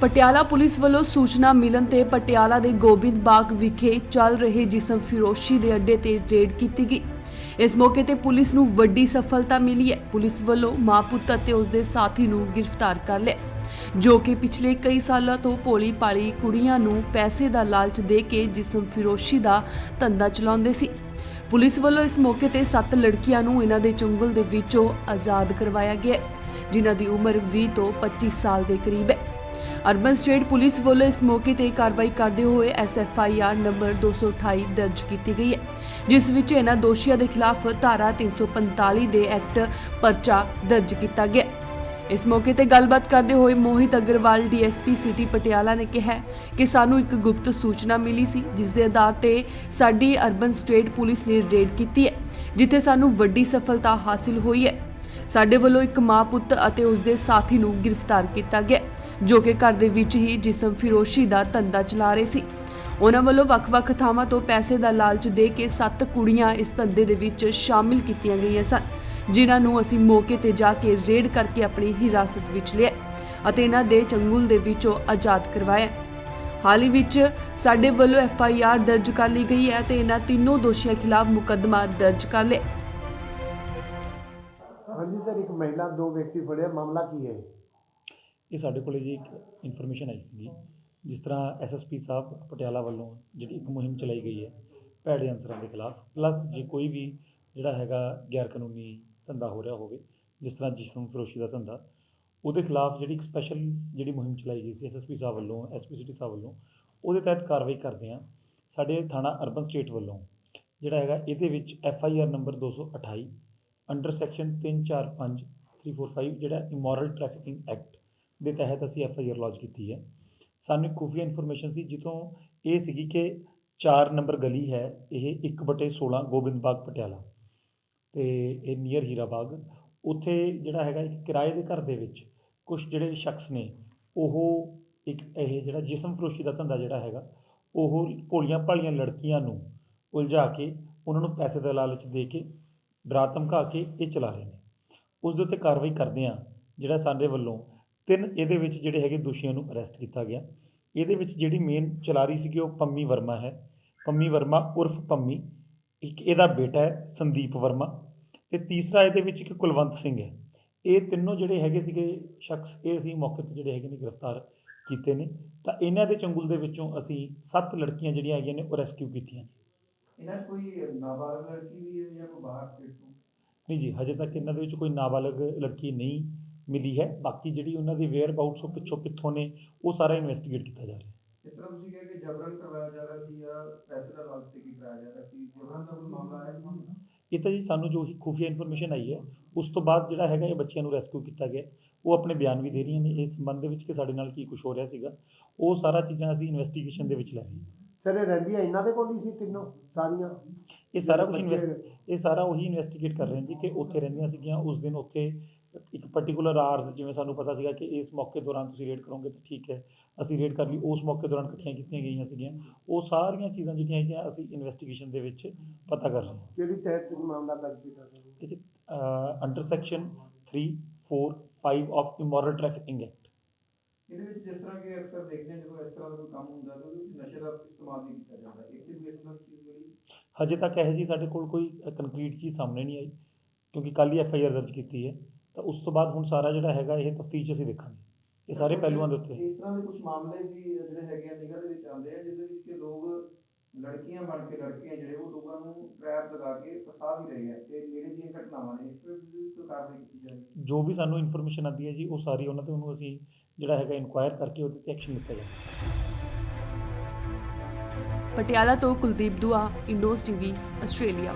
Patiala police ਵੱਲੋਂ ਸੂਚਨਾ ਮਿਲਣ ਤੇ ਪਟਿਆਲਾ ਦੇ ਗੋਬਿੰਦ ਬਾਗ ਵਿਖੇ ਚੱਲ ਰਹੇ ਜਿਸਮ ਫਿਰੋਸ਼ੀ ਦੇ ਅੱਡੇ ਤੇ ਰੇਡ ਕੀਤੀ ਗਈ। ਇਸ ਮੌਕੇ ਤੇ ਪੁਲਿਸ ਨੂੰ ਵੱਡੀ ਸਫਲਤਾ ਮਿਲੀ ਹੈ। ਪੁਲਿਸ ਵੱਲੋਂ ਮਾਂ ਪੁੱਤ ਅਤੇ ਉਸ ਦੇ ਸਾਥੀ ਨੂੰ ਗ੍ਰਿਫਤਾਰ ਕਰ ਲਿਆ, ਜੋ ਕਿ ਪਿਛਲੇ ਕਈ ਸਾਲਾਂ ਤੋਂ ਭੋਲੀ ਭਾਲੀ ਕੁੜੀਆਂ ਨੂੰ ਪੈਸੇ ਦਾ ਲਾਲਚ ਦੇ ਕੇ ਜਿਸਮ ਫਿਰੋਸ਼ੀ ਦਾ ਧੰਦਾ ਚਲਾਉਂਦੇ ਸੀ। ਪੁਲਿਸ ਵੱਲੋਂ ਇਸ ਮੌਕੇ ਤੇ 7 ਲੜਕੀਆਂ ਨੂੰ ਇਹਨਾਂ ਦੇ ਚੁੰਗਲ ਦੇ ਵਿੱਚੋਂ ਆਜ਼ਾਦ ਕਰਵਾਇਆ ਗਿਆ, ਜਿਨ੍ਹਾਂ ਦੀ ਉਮਰ 20 ਤੋਂ 25 ਸਾਲ ਦੇ ਕਰੀਬ ਹੈ। ਅਰਬਨ ਸਟੇਟ ਪੁਲਿਸ ਵੱਲੋਂ ਇਸ ਮੌਕੇ ਤੇ ਕਾਰਵਾਈ ਕਰਦੇ ਹੋਏ SFIR ਨੰਬਰ 228 ਦਰਜ ਕੀਤੀ ਗਈ ਹੈ, ਜਿਸ ਵਿੱਚ ਇਹਨਾਂ ਦੋਸ਼ੀਆਂ ਦੇ ਖਿਲਾਫ ਧਾਰਾ 345 ਦੇ ਐਕਟ ਪਰਚਾ ਦਰਜ ਕੀਤਾ ਗਿਆ। ਇਸ ਮੌਕੇ ਤੇ ਗੱਲਬਾਤ ਕਰਦੇ ਹੋਏ ਮੋਹਿਤ ਅਗਰਵਾਲ DSP ਸਿਟੀ ਪਟਿਆਲਾ ਨੇ ਕਿਹਾ ਕਿ ਸਾਨੂੰ ਇੱਕ ਗੁਪਤ ਸੂਚਨਾ ਮਿਲੀ ਸੀ, ਜਿਸ ਦੇ ਆਧਾਰ ਤੇ ਸਾਡੀ ਅਰਬਨ ਸਟੇਟ ਪੁਲਿਸ ਨੇ ਰੇਡ ਕੀਤੀ ਹੈ, ਜਿੱਥੇ ਸਾਨੂੰ ਵੱਡੀ ਸਫਲਤਾ ਹਾਸਿਲ ਹੋਈ ਹੈ। ਸਾਡੇ ਵੱਲੋਂ ਇੱਕ ਮਾਂ ਪੁੱਤ ਅਤੇ ਉਸ ਦੇ ਸਾਥੀ ਨੂੰ ਗ੍ਰਿਫਤਾਰ ਕੀਤਾ ਗਿਆ, ਜੋ ਕਿ ਘਰ ਦੇ ਵਿੱਚ ਹੀ ਜਿਸਮ ਫਿਰੋਸ਼ੀ ਦਾ ਧੰਦਾ ਚਲਾ ਰਹੇ ਸੀ। ਉਹਨਾਂ ਵੱਲੋਂ ਵੱਖ-ਵੱਖ ਥਾਵਾਂ ਤੋਂ ਪੈਸੇ ਦਾ ਲਾਲਚ ਦੇ ਕੇ 7 ਕੁੜੀਆਂ ਇਸ ਧੰਦੇ ਦੇ ਵਿੱਚ ਸ਼ਾਮਿਲ ਕੀਤੀਆਂ ਗਈਆਂ ਸਨ, ਜਿਨ੍ਹਾਂ ਨੂੰ ਅਸੀਂ ਮੌਕੇ ਤੇ ਜਾ ਕੇ ਰੇਡ ਕਰਕੇ ਆਪਣੀ ਹਿਰਾਸਤ ਵਿੱਚ ਲਿਆ ਅਤੇ ਇਹਨਾਂ ਦੇ ਚੰਗੁਲ ਦੇ ਵਿੱਚੋਂ ਆਜ਼ਾਦ ਕਰਵਾਇਆ। ਹਾਲ ਹੀ ਵਿੱਚ ਸਾਡੇ ਵੱਲੋਂ FIR ਦਰਜ ਕਰ ਲਈ ਗਈ ਹੈ ਤੇ ਇਹਨਾਂ ਤਿੰਨੋਂ ਦੋਸ਼ੀਆਂ ਖਿਲਾਫ ਮੁਕੱਦਮਾ ਦਰਜ ਕਰ ਲਿਆ। ਹਾਂਜੀ ਸਰ, ਇੱਕ ਮਹਿਲਾ 2 ਵਿਅਕਤੀ ਫੜਿਆ, ਮਾਮਲਾ ਕੀ ਹੈ? ਇਹ ਸਾਡੇ ਕੋਲ ਜੀ ਇੱਕ ਇਨਫੋਰਮੇਸ਼ਨ ਆਈ ਸੀ, ਜਿਸ ਤਰ੍ਹਾਂ SSP ਸਾਹਿਬ ਪਟਿਆਲਾ ਵੱਲੋਂ ਜਿਹੜੀ ਇੱਕ ਮੁਹਿੰਮ ਚਲਾਈ ਗਈ ਹੈ ਭੈੜੇ ਅਨਸਰਾਂ ਦੇ ਖਿਲਾਫ, ਪਲੱਸ ਜੇ ਕੋਈ ਵੀ ਜਿਹੜਾ ਹੈਗਾ ਗੈਰ ਕਾਨੂੰਨੀ ਧੰਦਾ ਹੋ ਰਿਹਾ ਹੋਵੇ, ਜਿਸ ਤਰ੍ਹਾਂ ਜਿਸਮ ਫਰੋਸ਼ੀ ਦਾ ਧੰਦਾ, ਉਹਦੇ ਖਿਲਾਫ ਜਿਹੜੀ ਇੱਕ ਸਪੈਸ਼ਲ ਜਿਹੜੀ ਮੁਹਿੰਮ ਚਲਾਈ ਗਈ ਸੀ SSP ਸਾਹਿਬ ਵੱਲੋਂ, SP ਸਿਟੀ ਸਾਹਿਬ ਵੱਲੋਂ, ਉਹਦੇ ਤਹਿਤ ਕਾਰਵਾਈ ਕਰਦੇ ਹਾਂ। ਸਾਡੇ ਥਾਣਾ ਅਰਬਨ ਸਟੇਟ ਵੱਲੋਂ ਜਿਹੜਾ ਹੈਗਾ ਇਹਦੇ ਵਿੱਚ FIR ਨੰਬਰ 228 ਅੰਡਰ ਸੈਕਸ਼ਨ 345 345 ਜਿਹੜਾ ਇਮੋਰਲ ਟ੍ਰੈਫਿਕਿੰਗ ਐਕਟ ਦੇ ਤਹਿਤ ਅਸੀਂ FIR ਲੌਂਚ ਕੀਤੀ ਹੈ। ਸਾਨੂੰ ਖੁਫੀਆ ਇਨਫੋਰਮੇਸ਼ਨ ਸੀ, ਜਿੱਥੋਂ ਇਹ ਸੀਗੀ ਕਿ 4 ਨੰਬਰ ਗਲੀ ਹੈ, ਇਹ 1/16 ਗੋਬਿੰਦ ਬਾਗ ਪਟਿਆਲਾ, ਅਤੇ ਇਹ ਨੀਅਰ ਹੀਰਾ ਬਾਗ, ਉੱਥੇ ਜਿਹੜਾ ਹੈਗਾ ਇੱਕ ਕਿਰਾਏ ਦੇ ਘਰ ਦੇ ਵਿੱਚ ਕੁਛ ਜਿਹੜੇ ਸ਼ਖਸ ਨੇ, ਉਹ ਇੱਕ ਇਹ ਜਿਹੜਾ ਜਿਸਮ ਫਰੋਸ਼ੀ ਦਾ ਧੰਦਾ ਜਿਹੜਾ ਹੈਗਾ, ਉਹ ਭੋਲੀਆਂ ਭਾਲੀਆਂ ਲੜਕੀਆਂ ਨੂੰ ਉਲਝਾ ਕੇ ਉਹਨਾਂ ਨੂੰ ਪੈਸੇ ਦਾ ਲਾਲਚ ਦੇ ਕੇ ਡਰਾ ਧਮਕਾ ਕੇ ਇਹ ਚਲਾ ਰਹੇ ਨੇ। ਉਸ ਦੇ ਉੱਤੇ ਕਾਰਵਾਈ ਕਰਦੇ ਹਾਂ। ਜਿਹੜਾ ਸਾਡੇ ਵੱਲੋਂ 3 ਇਹਦੇ ਵਿੱਚ ਜਿਹੜੇ ਹੈਗੇ ਦੋਸ਼ੀਆਂ ਨੂੰ ਅਰੈਸਟ ਕੀਤਾ ਗਿਆ। ਇਹਦੇ ਵਿੱਚ ਜਿਹੜੀ ਮੇਨ ਚਲਾ ਰਹੀ ਸੀਗੀ ਉਹ ਪੰਮੀ ਵਰਮਾ ਹੈ, ਪੰਮੀ ਵਰਮਾ ਉਰਫ ਪੰਮੀ, ਇੱਕ ਇਹਦਾ ਬੇਟਾ ਹੈ ਸੰਦੀਪ ਵਰਮਾ, ਅਤੇ ਤੀਸਰਾ ਇਹਦੇ ਵਿੱਚ ਇੱਕ ਕੁਲਵੰਤ ਸਿੰਘ ਹੈ। ਇਹ ਤਿੰਨੋਂ ਜਿਹੜੇ ਹੈਗੇ ਸੀਗੇ ਸ਼ਖਸ, ਇਹ ਅਸੀਂ ਮੌਕੇ 'ਤੇ ਜਿਹੜੇ ਹੈਗੇ ਨੇ ਗ੍ਰਿਫਤਾਰ ਕੀਤੇ ਨੇ। ਤਾਂ ਇਹਨਾਂ ਦੇ ਚੰਗੁਲ ਦੇ ਵਿੱਚੋਂ ਅਸੀਂ 7 ਲੜਕੀਆਂ ਜਿਹੜੀਆਂ ਹੈਗੀਆਂ ਨੇ ਉਹ ਰੈਸਕਿਊ ਕੀਤੀਆਂ ਨੇ। ਇਹਨਾਂ 'ਚ ਕੋਈ ਨਾਬਾਲਗ ਲੜਕੀ ਵੀ ਹੈ ਜਾਂ ਕੋਈ ਬਾਹਰ ਸਟੇਟ ਤੋਂ? ਨਹੀਂ ਜੀ, ਹਜੇ ਤੱਕ ਇਹਨਾਂ ਦੇ ਵਿੱਚ ਕੋਈ ਨਾਬਾਲਗ ਲੜਕੀ ਨਹੀਂ ਮਿਲੀ ਹੈ। ਬਾਕੀ ਜਿਹੜੀ ਉਹਨਾਂ ਦੀ ਵੇਅਰ ਅਬਾਊਟਸ ਉਹ ਪਿੱਛੋਂ ਕਿੱਥੋਂ ਨੇ, ਉਹ ਸਾਰਾ ਇਨਵੈਸਟੀਗੇਟ ਕੀਤਾ ਜਾ ਰਿਹਾ। ਜਿਸ ਤਰ੍ਹਾਂ ਤੁਸੀਂ ਕਿਹਾ ਕਿ ਜਬਰਨ ਕਰਵਾਇਆ ਜਾ ਰਿਹਾ ਸੀ ਜਾਂ ਪੈਸੇ ਦਾ ਲਾਲਚ ਦੇ ਕੇ ਕਰਾਇਆ ਜਾ ਰਿਹਾ ਸੀ, ਜਬਰਨ ਦਾ ਕੋਈ ਮਾਮਲਾ ਹੈ? ਇਹ ਤਾਂ ਜੀ ਸਾਨੂੰ ਜੋ ਖੁਫੀਆ ਇਨਫੋਰਮੇਸ਼ਨ ਆਈ ਹੈ, ਉਸ ਤੋਂ ਬਾਅਦ ਜਿਹੜਾ ਹੈਗਾ ਇਹ ਬੱਚਿਆਂ ਨੂੰ ਰੈਸਕਿਊ ਕੀਤਾ ਗਿਆ। ਉਹ ਆਪਣੇ ਬਿਆਨ ਵੀ ਦੇ ਰਹੀਆਂ ਨੇ ਇਸ ਸੰਬੰਧ ਦੇ ਵਿੱਚ ਕਿ ਸਾਡੇ ਨਾਲ ਕੀ ਕੁਛ ਹੋ ਰਿਹਾ ਸੀਗਾ। ਉਹ ਸਾਰਾ ਚੀਜ਼ਾਂ ਅਸੀਂ ਇਨਵੈਸਟੀਗੇਸ਼ਨ ਦੇ ਵਿੱਚ ਲੈ ਰਹੇ ਹਾਂ। ਸਰ, ਇਹ ਰਹਿੰਦੀਆਂ ਇਹਨਾਂ ਦੇ ਕੋਲ ਹੀ ਸੀ ਤਿੰਨੋਂ ਸਾਰੀਆਂ? ਇਹ ਸਾਰਾ ਕੁਝ ਇਹ ਸਾਰਾ ਉਹੀ ਇਨਵੈਸਟੀਗੇਟ ਕਰ ਰਹੇ ਹਾਂ ਜੀ ਕਿ ਉੱਥੇ ਰਹਿੰਦੀਆਂ ਸੀਗੀਆਂ। ਉਸ ਦਿਨ ਉੱਥੇ ਇੱਕ ਪਰਟੀਕੂਲਰ ਆਰਸ, ਜਿਵੇਂ ਸਾਨੂੰ ਪਤਾ ਸੀਗਾ ਕਿ ਇਸ ਮੌਕੇ ਦੌਰਾਨ ਤੁਸੀਂ ਰੇਡ ਕਰੋਗੇ ਤਾਂ ਠੀਕ ਹੈ, ਅਸੀਂ ਰੇਡ ਕਰ ਲਈ, ਉਸ ਮੌਕੇ ਦੌਰਾਨ ਇਕੱਠੀਆਂ ਕੀਤੀਆਂ ਗਈਆਂ ਸੀਗੀਆਂ। ਉਹ ਸਾਰੀਆਂ ਚੀਜ਼ਾਂ ਜਿਹੜੀਆਂ ਹੈਗੀਆਂ ਅਸੀਂ ਇਨਵੈਸਟੀਗੇਸ਼ਨ ਦੇ ਵਿੱਚ ਪਤਾ ਕਰ ਰਹੇ ਹਾਂ। ਕਿਹੜੀ ਤਹਿਤ ਮਾਮਲਾ ਦਰਜ ਕੀਤਾ ਗਿਆ? ਇਹ 'ਚ under section 345 of immoral trafficking act. ਇਹਦੇ ਵਿੱਚ ਜਿਸ ਤਰ੍ਹਾਂ ਕਿ ਅਕਸਰ ਦੇਖਦੇ ਹਾਂ ਜਦੋਂ ਇਸ ਤਰ੍ਹਾਂ ਦਾ ਕੋਈ ਕੰਮ ਹੁੰਦਾ ਤਾਂ ਉਹਦੇ ਵਿੱਚ ਨਸ਼ੇ ਦਾ ਇਸਤੇਮਾਲ ਵੀ ਕੀਤਾ ਜਾਂਦਾ, ਇੱਥੇ ਵੀ ਇਸ ਤਰ੍ਹਾਂ ਦੀ ਚੀਜ਼ ਮਿਲੀ? ਹਜੇ ਤੱਕ ਇਹੋ ਜਿਹੀ ਸਾਡੇ ਕੋਲ ਕੋਈ ਕੰਕਰੀਟ ਚੀਜ਼ ਸਾਹਮਣੇ ਨਹੀਂ ਆਈ, ਕਿਉਂਕਿ ਕੱਲ੍ਹ ਹੀ FIR ਦਰਜ ਕੀਤੀ ਹੈ। ਤਾਂ ਉਸ ਤੋਂ ਬਾਅਦ ਹੁਣ ਸਾਰਾ ਜਿਹੜਾ ਹੈਗਾ ਇਹ ਤਫਤੀਸ਼ ਅਸੀਂ ਦੇਖਾਂਗੇ ਇਹ ਸਾਰੇ ਪਹਿਲੂਆਂ ਦੇ ਉੱਤੇ। ਇਸ ਤਰ੍ਹਾਂ ਦੇ ਕੁਝ ਮਾਮਲੇ ਵੀ ਜਿਹੜੇ ਹੈਗੇ ਆ ਨਿਗਾਹ ਦੇ ਵਿੱਚ ਆਉਂਦੇ ਆ, ਜਿਹਦੇ ਵਿੱਚ ਕਿ ਲੋਕ ਲੜਕੀਆਂ ਬਣ ਕੇ ਲੜਕੇ ਜਿਹੜੇ ਉਹ ਲੋਕਾਂ ਨੂੰ ਟਰੈਪ ਲਗਾ ਕੇ ਫਸਾ ਵੀ ਰਹੇ ਆ, ਤੇ ਨੇੜੇ ਦੀਆਂ ਘਟਨਾਵਾਂ ਨੇ, ਇਸ ਵਿੱਚ ਕੋਈ ਕਾਰਵਾਈ ਕੀਤੀ ਜਾਏਗੀ? ਜੋ ਵੀ ਸਾਨੂੰ ਇਨਫੋਰਮੇਸ਼ਨ ਆਉਂਦੀ ਹੈ ਜੀ, ਉਹ ਸਾਰੀ ਉਹਨਾਂ ਤੋਂ ਉਹਨੂੰ ਅਸੀਂ ਜਿਹੜਾ ਹੈਗਾ ਇਨਕੁਆਇਰ ਕਰਕੇ ਉਹਦੇ 'ਤੇ ਐਕਸ਼ਨ ਲਿੱਤਾ ਜਾਵੇ। ਪਟਿਆਲਾ ਤੋਂ ਕੁਲਦੀਪ ਦੁਆ, ਇੰਡੋਜ਼ TV, ਆਸਟ੍ਰੇਲੀਆ।